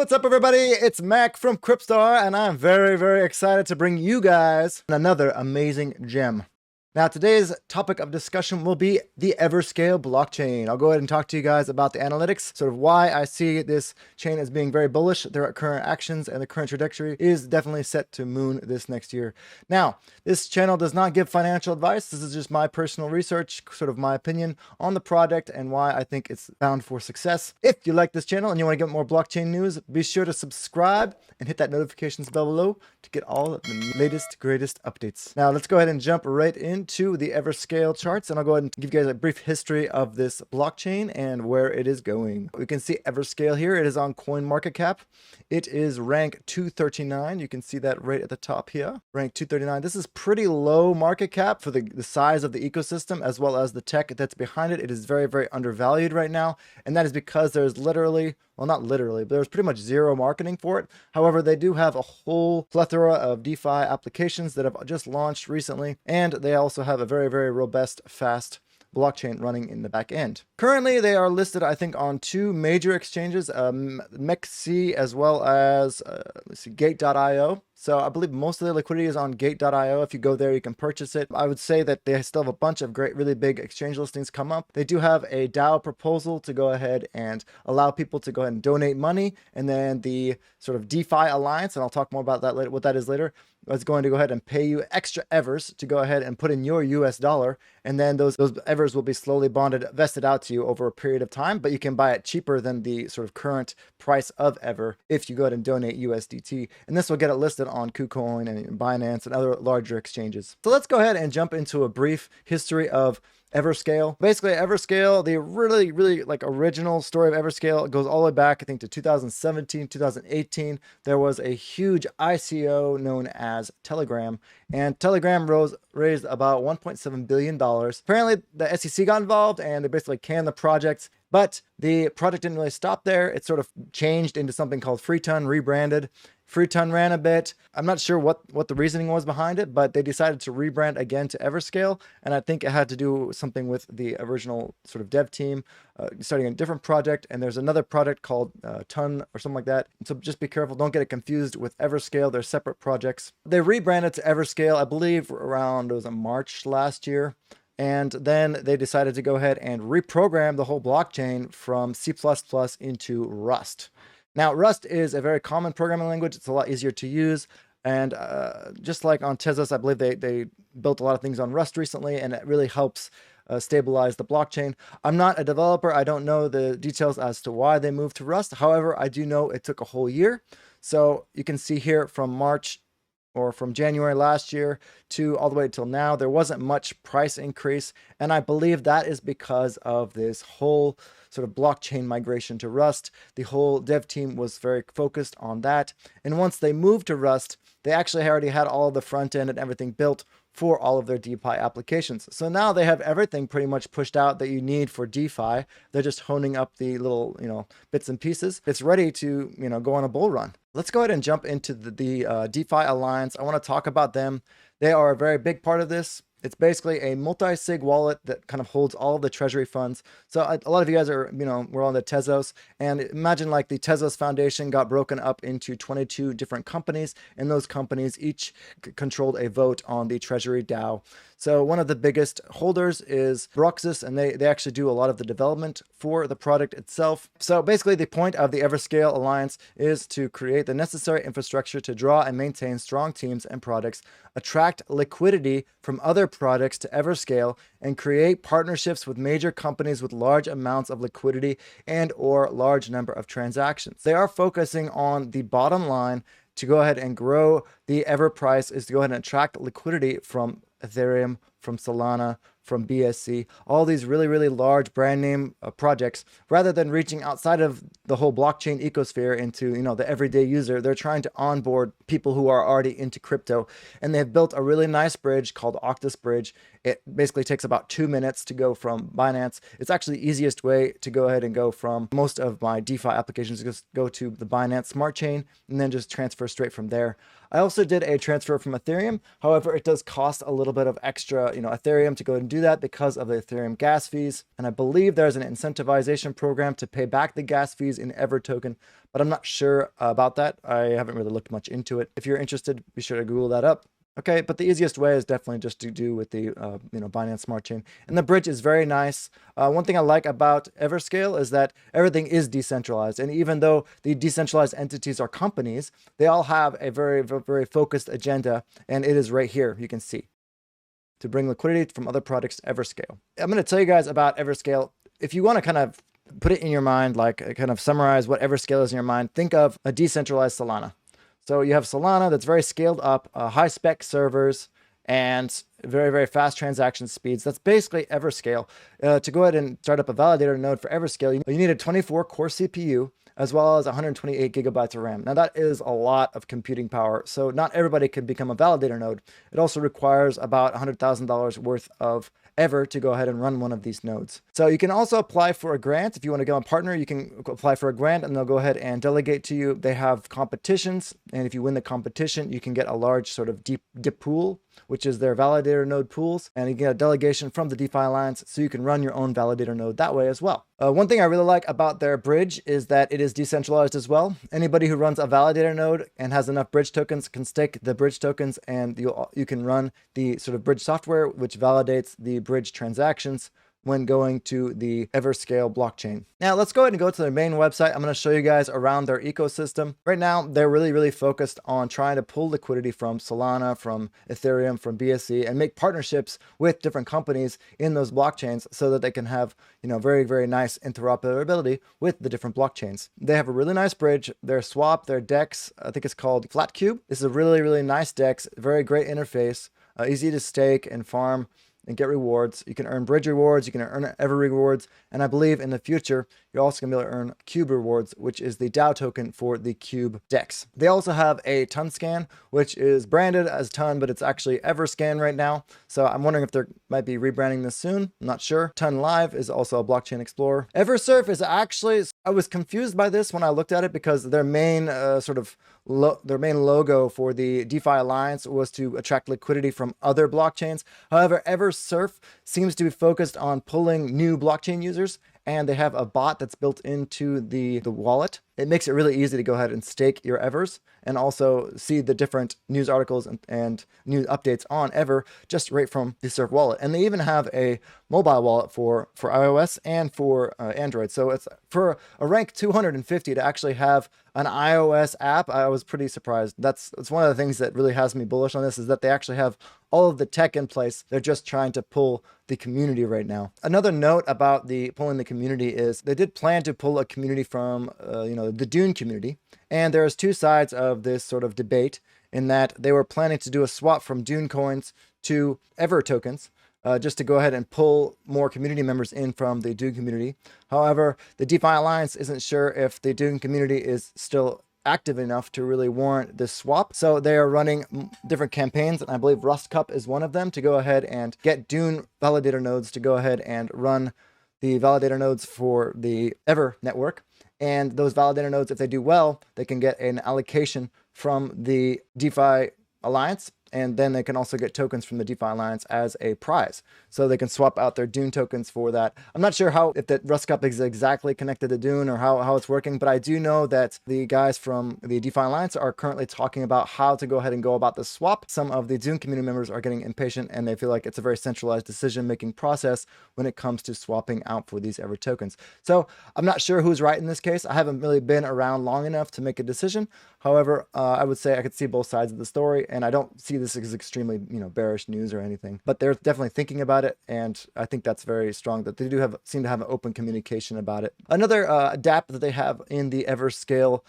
What's up, everybody? It's Mac from Cryptstar, and I'm very excited to bring you guys another amazing gem. Now, today's topic of discussion will be the Everscale blockchain. I'll go ahead and talk to you guys about the analytics, sort of why I see this chain as being very bullish. Their current actions and the current trajectory is definitely set to moon this next year. Now, this channel does not give financial advice. This is just my personal research, sort of my opinion on the project and why I think it's bound for success. If you like this channel and you want to get more blockchain news, be sure to subscribe and hit that notifications bell below to get all of the latest, greatest updates. Now, let's go ahead and jump right into the Everscale charts, and I'll go ahead and give you guys a brief history of this blockchain and where it is going. We can see Everscale here. It is on CoinMarketCap. It is rank 239. You can see that right at the top here. Rank 239. This is pretty low market cap for the size of the ecosystem as well as the tech that's behind it. It is very undervalued right now, and that is because there's literally, well, not literally, but there's pretty much zero marketing for it. However, they do have a whole plethora of DeFi applications that have just launched recently, and they also have a very robust, fast blockchain running in the back end. Currently, they are listed, I think, on two major exchanges, MEXC as well as, let's see, Gate.io. So I believe most of the liquidity is on Gate.io. If you go there, you can purchase it. I would say that they still have a bunch of great, really big exchange listings come up. They do have a DAO proposal to go ahead and allow people to go ahead and donate money. And then the sort of DeFi Alliance, and I'll talk more about that later, what that is later, is going to go ahead and pay you extra Evers to go ahead and put in your US dollar. And then those Evers will be slowly vested out to you over a period of time, but you can buy it cheaper than the sort of current price of Ever if you go ahead and donate USDT. And this will get it listed on KuCoin and Binance and other larger exchanges. So let's go ahead and jump into a brief history of Everscale. Basically, Everscale, the really like original story of Everscale goes all the way back, I think, to 2017, 2018. There was a huge ICO known as Telegram, and Telegram raised about $1.7 billion. Apparently, the SEC got involved and they basically canned the project. But the project didn't really stop there. It sort of changed into something called Freeton, rebranded. Freeton ran a bit. I'm not sure what the reasoning was behind it, but they decided to rebrand again to Everscale. And I think it had to do something with the original sort of dev team starting a different project. And there's another project called Ton or something like that. So just be careful. Don't get it confused with Everscale. They're separate projects. They rebranded to Everscale, I believe, around, it was in March last year. And then they decided to go ahead and reprogram the whole blockchain from C++ into Rust. Now, Rust is a very common programming language. It's a lot easier to use. And just like on Tezos, I believe they built a lot of things on Rust recently, and it really helps stabilize the blockchain. I'm not a developer. I don't know the details as to why they moved to Rust. However, I do know it took a whole year. So you can see here from March or from January last year to all the way till now, there wasn't much price increase. And I believe that is because of this whole sort of blockchain migration to Rust. The whole dev team was very focused on that. And once they moved to Rust, they actually already had all of the front end and everything built for all of their DeFi applications. So now they have everything pretty much pushed out that you need for DeFi. They're just honing up the little, bits and pieces. It's ready to, go on a bull run. Let's go ahead and jump into the DeFi Alliance. I want to talk about them. They are a very big part of this. It's basically a multi-sig wallet that kind of holds all of the treasury funds. So a lot of you guys are, we're on the Tezos, and imagine like the Tezos Foundation got broken up into 22 different companies, and those companies each controlled a vote on the treasury DAO. So one of the biggest holders is Broxus, and they actually do a lot of the development for the product itself. So basically the point of the Everscale Alliance is to create the necessary infrastructure to draw and maintain strong teams and products, attract liquidity from other products to Everscale, and create partnerships with major companies with large amounts of liquidity and or large number of transactions. They are focusing on the bottom line to go ahead and grow the Ever price, is to go ahead and attract liquidity from Ethereum, from Solana, from BSC, all these really large brand name projects, rather than reaching outside of the whole blockchain ecosphere into, the everyday user. They're trying to onboard people who are already into crypto, and they've built a really nice bridge called Octus Bridge. It basically takes about 2 minutes to go from Binance. It's actually the easiest way to go ahead and go from most of my DeFi applications. Just go to the Binance Smart Chain and then just transfer straight from there. I also did a transfer from Ethereum. However, it does cost a little bit of extra, Ethereum to go and do that because of the Ethereum gas fees. And I believe there's an incentivization program to pay back the gas fees in Ever token, but I'm not sure about that. I haven't really looked much into it. If you're interested, be sure to Google that up. Okay, but the easiest way is definitely just to do with the Binance Smart Chain. And the bridge is very nice. One thing I like about Everscale is that everything is decentralized. And even though the decentralized entities are companies, they all have a very, very focused agenda. And it is right here, you can see, to bring liquidity from other products to Everscale. I'm going to tell you guys about Everscale. If you want to kind of put it in your mind, like kind of summarize what Everscale is in your mind, think of a decentralized Solana. So you have Solana that's very scaled up, high spec servers, and very, very fast transaction speeds. That's basically Everscale. To go ahead and start up a validator node for Everscale, you need a 24 core CPU as well as 128 gigabytes of RAM. Now that is a lot of computing power. So not everybody can become a validator node. It also requires about $100,000 worth of Ever to go ahead and run one of these nodes. So you can also apply for a grant. If you want to become a partner, you can apply for a grant and they'll go ahead and delegate to you. They have competitions. And if you win the competition, you can get a large sort of deep pool, which is their validator node pools. And you get a delegation from the DeFi Alliance so you can run your own validator node that way as well. One thing I really like about their bridge is that it is decentralized as well. Anybody who runs a validator node and has enough bridge tokens can stake the bridge tokens, and you can run the sort of bridge software, which validates the bridge transactions when going to the Everscale blockchain. Now let's go ahead and go to their main website. I'm going to show you guys around their ecosystem. Right now, they're really focused on trying to pull liquidity from Solana, from Ethereum, from BSC, and make partnerships with different companies in those blockchains so that they can have, very nice interoperability with the different blockchains. They have a really nice bridge. Their swap, their DEX, I think it's called Flatcube. This is a really nice DEX, very great interface, easy to stake and farm and get rewards. You can earn bridge rewards, you can earn Ever rewards, and I believe in the future, you're also going to be able to earn Cube rewards, which is the DAO token for the Cube DEX. They also have a Ton Scan, which is branded as Ton, but it's actually Everscan right now. So I'm wondering if they might be rebranding this soon. I'm not sure. Ton Live is also a blockchain explorer. Eversurf is actually, I was confused by this when I looked at it because their main their main logo for the DeFi Alliance was to attract liquidity from other blockchains. However, Eversurf seems to be focused on pulling new blockchain users, and they have a bot that's built into the wallet. It makes it really easy to go ahead and stake your Evers and also see the different news articles and news updates on Ever just right from the Surf wallet. And they even have a mobile wallet for iOS and for Android. So it's for a rank 250 to actually have an iOS app. I was pretty surprised. That's one of the things that really has me bullish on this, is that they actually have all of the tech in place. They're just trying to pull the community right now. Another note about the pulling the community is they did plan to pull a community from the Dune community, and there's two sides of this sort of debate, in that they were planning to do a swap from Dune coins to Ever tokens, just to go ahead and pull more community members in from the Dune community. However, the DeFi Alliance isn't sure if the Dune community is still active enough to really warrant this swap. So they are running different campaigns, and I believe Rust Cup is one of them, to go ahead and get Dune validator nodes to go ahead and run the validator nodes for the Ever network. And those validator nodes, if they do well, they can get an allocation from the DeFi Alliance, and then they can also get tokens from the DeFi Alliance as a prize. So they can swap out their Dune tokens for that. I'm not sure if that Rust Cup is exactly connected to Dune or how it's working, but I do know that the guys from the DeFi Alliance are currently talking about how to go ahead and go about the swap. Some of the Dune community members are getting impatient, and they feel like it's a very centralized decision-making process when it comes to swapping out for these Ever tokens. So I'm not sure who's right in this case. I haven't really been around long enough to make a decision. However, I would say I could see both sides of the story, and I don't see this as extremely, bearish news or anything. But they're definitely thinking about it, and I think that's very strong that they do seem to have an open communication about it. Another dApp that they have in the Everscale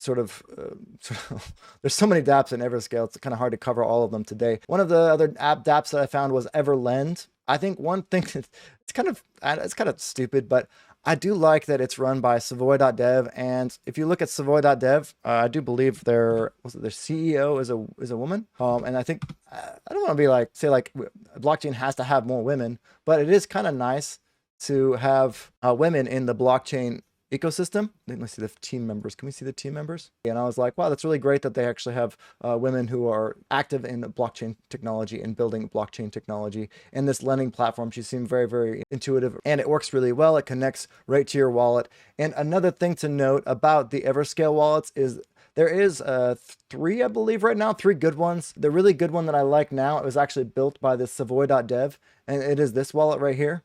there's so many dApps in Everscale, it's kind of hard to cover all of them today. One of the other dApps that I found was Everlend. I think one thing it's kind of stupid, but I do like that it's run by Savoy.dev, and if you look at Savoy.dev, I do believe their CEO is a woman, and I think I don't want to say blockchain has to have more women, but it is kind of nice to have women in the blockchain ecosystem. Let's see the team members. Can we see the team members? And I was like, wow, that's really great that they actually have women who are active in blockchain technology and building blockchain technology. And this lending platform, she seemed very, very intuitive, and it works really well. It connects right to your wallet. And another thing to note about the Everscale wallets is there is 3, I believe right now, 3 good ones. The really good one that I like now, it was actually built by this Savoy.dev, and it is this wallet right here.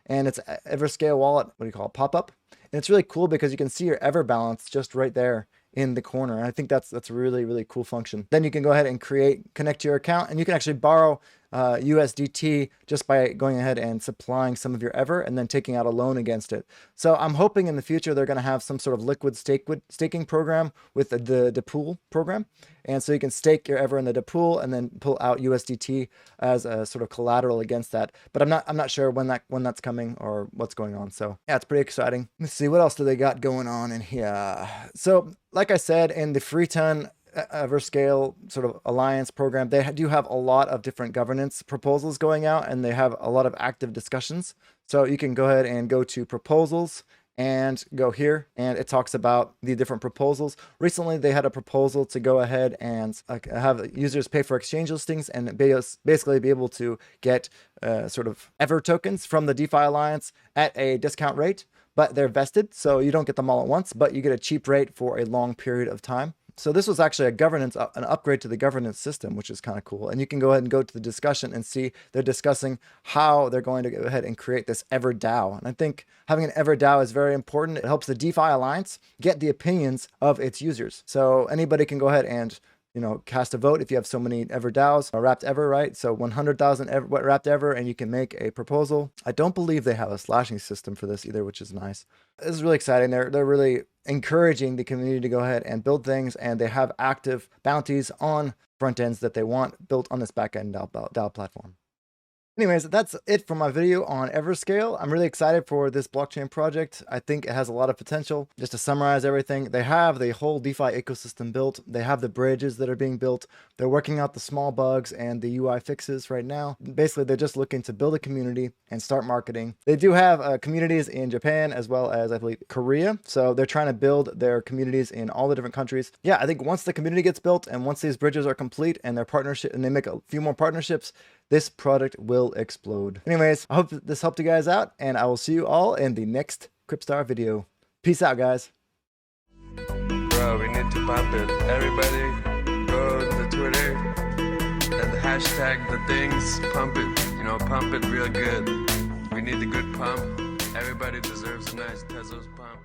And it's Everscale wallet, what do you call it, pop-up. And it's really cool because you can see your Ever balance just right there in the corner. And I think that's a really, really cool function. Then you can go ahead and connect to your account, and you can actually borrow USDT just by going ahead and supplying some of your Ever and then taking out a loan against it. So I'm hoping in the future they're going to have some sort of liquid staking program with the pool program. And so you can stake your Ever in the pool and then pull out USDT as a sort of collateral against that. But I'm not sure when that's coming or what's going on. So yeah, it's pretty exciting. Let's see, what else do they got going on in here? So like I said, in the Freeton Everscale sort of alliance program, they do have a lot of different governance proposals going out, and they have a lot of active discussions. So you can go ahead and go to proposals and go here, and it talks about the different proposals. Recently, they had a proposal to go ahead and have users pay for exchange listings and basically be able to get sort of Ever tokens from the DeFi Alliance at a discount rate, but they're vested, so you don't get them all at once, but you get a cheap rate for a long period of time. So this was actually an upgrade to the governance system, which is kind of cool. And you can go ahead and go to the discussion and see they're discussing how they're going to go ahead and create this Ever DAO. And I think having an Ever DAO is very important. It helps the DeFi Alliance get the opinions of its users. So anybody can go ahead and cast a vote if you have so many Ever DAOs, wrapped Ever, right? So 100,000 wrapped Ever, and you can make a proposal. I don't believe they have a slashing system for this either, which is nice. This is really exciting. They're really encouraging the community to go ahead and build things, and they have active bounties on front ends that they want built on this backend DAO platform. Anyways, that's it for my video on Everscale. I'm really excited for this blockchain project. I think it has a lot of potential. Just to summarize everything, they have the whole DeFi ecosystem built. They have the bridges that are being built. They're working out the small bugs and the UI fixes right now. Basically, they're just looking to build a community and start marketing. They do have communities in Japan as well as, I believe, Korea. So they're trying to build their communities in all the different countries. Yeah, I think once the community gets built and once these bridges are complete and their partnership and they make a few more partnerships, this product will explode. Anyways, I hope this helped you guys out, and I will see you all in the next Cryptstar video. Peace out, guys. Bro, we need to pump it. Everybody go to Twitter and hashtag the things, pump it. Pump it real good. We need a good pump. Everybody deserves a nice Tesla's pump.